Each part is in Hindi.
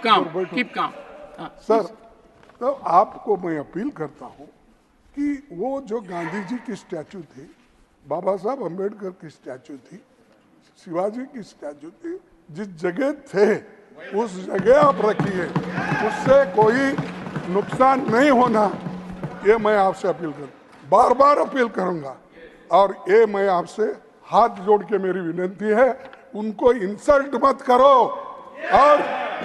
Keep calm. सर, तो आपको मैं अपील करता हूं कि वो जो गांधी जी की स्टैचू थी, बाबा साहब अम्बेडकर की स्टैचू थी, शिवाजी की स्टैचू थी, जिस जगह थे उस जगह आप रखिए, उससे कोई नुकसान नहीं होना, ये मैं आपसे अपील बार बार अपील करूंगा। और ये मैं आपसे हाथ जोड़ के मेरी विनती है, उनको इंसल्ट मत करो और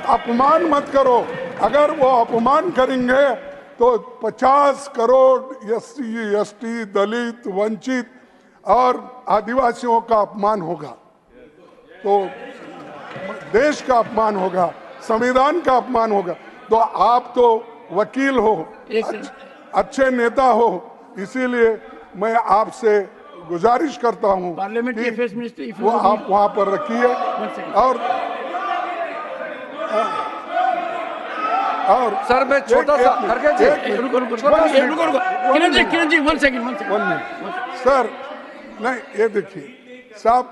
अपमान मत करो। अगर वो अपमान करेंगे तो 50 करोड़ एससी, एसटी, दलित, वंचित और आदिवासियों का अपमान होगा, तो देश का अपमान होगा, संविधान का अपमान होगा। तो आप तो वकील हो, अच्छे नेता हो, इसीलिए मैं आपसे गुजारिश करता हूं कि वो आप वहां पर रखिए। और सर मैं छोटा सा किरण जी 1 सेकंड सर, नहीं ये देखिए साहब,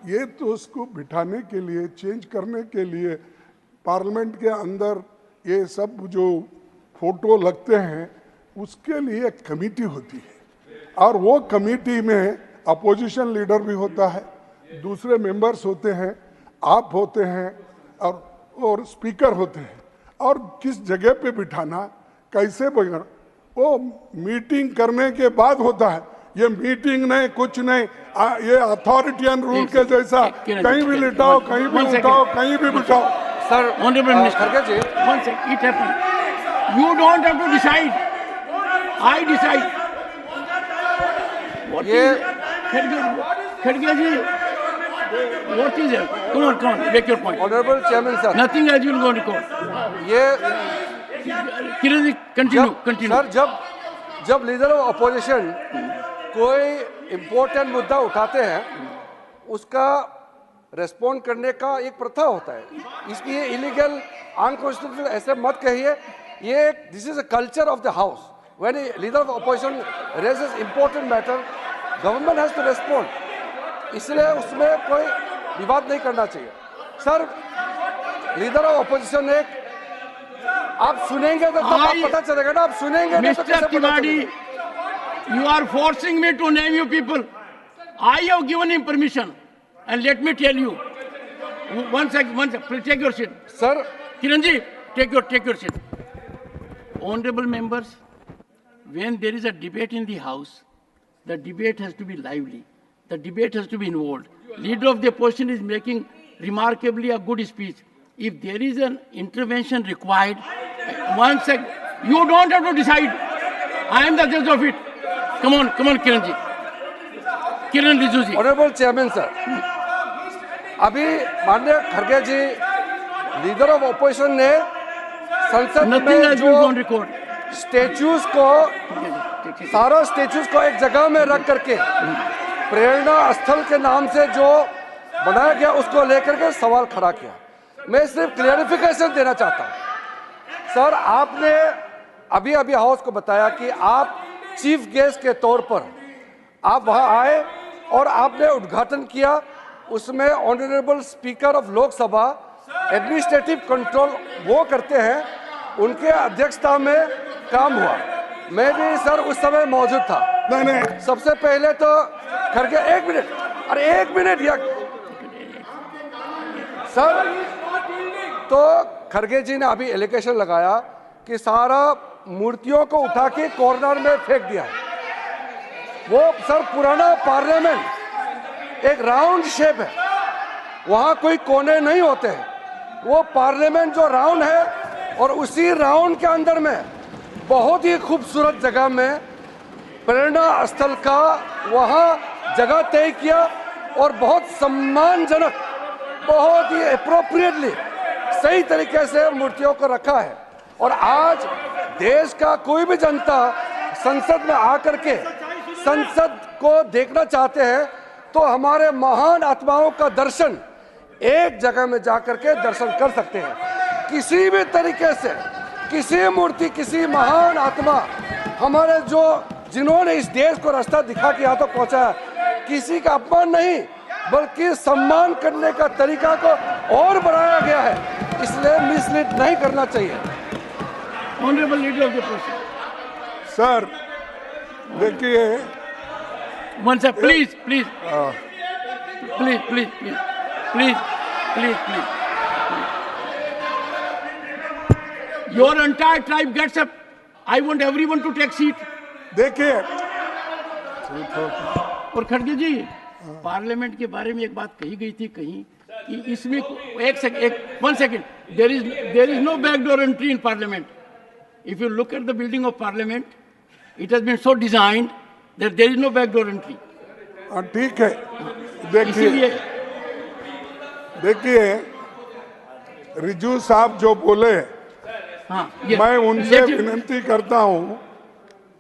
ये तो उसको बिठाने के लिए, चेंज करने के लिए पार्लियामेंट के अंदर ये सब जो फोटो लगते हैं उसके लिए एक कमेटी होती है, और वो कमेटी में अपोजिशन लीडर भी होता है, दूसरे मेंबर्स होते हैं, आप होते हैं और स्पीकर होते हैं। और किस जगह पे बिठाना, कैसे बिठाना, वो मीटिंग करने के बाद होता है। ये मीटिंग नहीं, कुछ नहीं, ये अथॉरिटियन रूल के जैसा कहीं भी लिटाओ, कहीं भी उठाओ, कहीं भी बिठाओ। Sir honourable minister ji, one second, it happened, you don't have to decide, I decide. ये खड़गे जी, what is it? Come on, make your point. Honorable Chairman sir, nothing else will go on record. ये किरण जी कंटिन्यू। सर जब लीडर ऑफ अपोजिशन कोई इम्पोर्टेंट मुद्दा उठाते हैं, उसका रेस्पॉन्ड करने का एक प्रथा होता है, इसलिए इलीगल, अनकॉन्स्टिट्यूशनल ऐसे मत कहिए। ये this is a culture of the house, when a leader of opposition raises important matter, government has to respond, इसलिए उसमें कोई विवाद नहीं करना चाहिए। सर लीडर ऑफ अपोजिशन ने, आप सुनेंगे तो तब पता चलेगा ना, आप सुनेंगे नहीं तो कैसे पता चलेगा? You are forcing me to name you people. I have given him permission, and let me tell you. One second, please take your seat. Sir, Kiranji, take your seat. Honorable members, when there is a debate in the House, the debate has to be lively. The debate has to be involved. Leader of the opposition is making remarkably a good speech. If there is an intervention required, one second, you don't have to decide. I am the judge of it. Come on, Kiran ji. Kiran Rijiju ji. Honorable Chairman sir, अभी माननीय खड़गे जी, लीडर ऑफ अपोजिशन ने संसद में जो स्टेच्यूज को, सारा स्टेच्यूज को एक जगह में रख करके प्रेरणा स्थल के नाम से जो बनाया गया उसको लेकर के सवाल खड़ा किया। मैं सिर्फ क्लियरिफिकेशन देना चाहता हूं। सर आपने अभी हाउस को बताया कि आप चीफ गेस्ट के तौर पर आप वहां आए और आपने उद्घाटन किया, उसमें honourable speaker of Lok Sabha administrative control वो करते हैं, उनके अध्यक्षता में काम हुआ। मैं भी सर उस समय मौजूद था। नहीं, सबसे पहले तो खड़गे, एक मिनट या सर, तो खड़गे जी ने अभी एलिगेशन लगाया कि सारा मूर्तियों को उठा के कॉर्नर में फेंक दिया है। वो सर पुराना पार्लियामेंट एक राउंड शेप है, वहां कोई कोने नहीं होते हैं, वो पार्लियामेंट जो राउंड है, और उसी राउंड के अंदर में बहुत ही खूबसूरत जगह में प्रेरणा स्थल का वहां जगह तय किया, और बहुत सम्मानजनक, बहुत ही एप्रोप्रिएटली सही तरीके से मूर्तियों को रखा है। और आज देश का कोई भी जनता संसद में आकर के संसद को देखना चाहते हैं, तो हमारे महान आत्माओं का दर्शन एक जगह में जाकर के दर्शन कर सकते हैं। किसी भी तरीके से किसी मूर्ति, किसी महान आत्मा, हमारे जो जिन्होंने इस देश को रास्ता दिखा के यहाँ तक पहुँचाया, किसी का अपमान नहीं बल्कि सम्मान करने का तरीका को और बढ़ाया गया है। इसलिए मिसलीड नहीं करना चाहिए। Honorable Leader of the Opposition. Sir देखिए, One sir, please, please. Please, please, please. Please, please, please. Your entire tribe gets up. I want everyone to take seat. देखिए और खड़गे जी, पार्लियामेंट के बारे में एक बात कही गई थी कहीं कि इसमें one second, there is no backdoor entry in parliament. If you look at the building of parliament, it has been so designed that there is no backdoor entry. ठीक है, देखिए इसीलिए देखिए रिजू साहब जो बोले, हाँ, मैं उनसे विनती करता हूं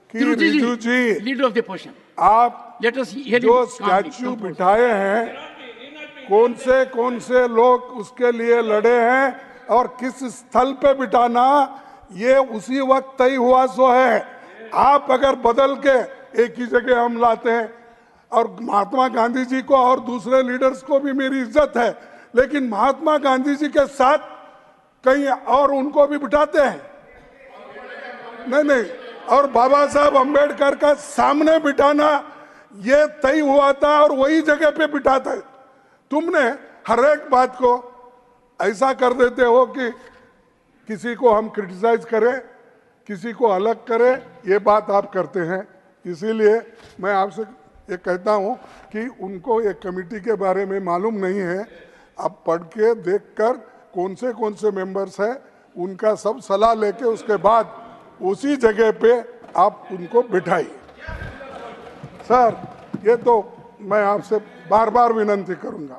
कि रिजू जी, लीडर ऑफ द पोजिशन, आप लेट अस हियर जो स्टैच्यू बिठाए हैं, कौन से लोग उसके लिए लड़े हैं और किस स्थल पे बिठाना, ये उसी वक्त तय हुआ सो है. आप अगर बदल के एक ही जगह हम लाते हैं, और महात्मा गांधी जी को और दूसरे लीडर्स को भी मेरी इज्जत है, लेकिन महात्मा गांधी जी के साथ कहीं और उनको भी बिठाते हैं. नहीं, और बाबा साहब अंबेडकर का सामने बिठाना ये तय हुआ था और वही जगह पे बिठाता है. तुमने हर एक बात को ऐसा कर देते हो कि किसी को हम क्रिटिसाइज करें, किसी को अलग करें, ये बात आप करते हैं. इसीलिए मैं आपसे ये कहता हूं कि उनको एक कमेटी के बारे में मालूम नहीं है. आप पढ़ के देखकर कौन से मेंबर्स हैं, उनका सब सलाह लेके उसके बाद उसी जगह पे आप उनको बिठाइए. सर, ये तो मैं आपसे बार बार विनती करूंगा.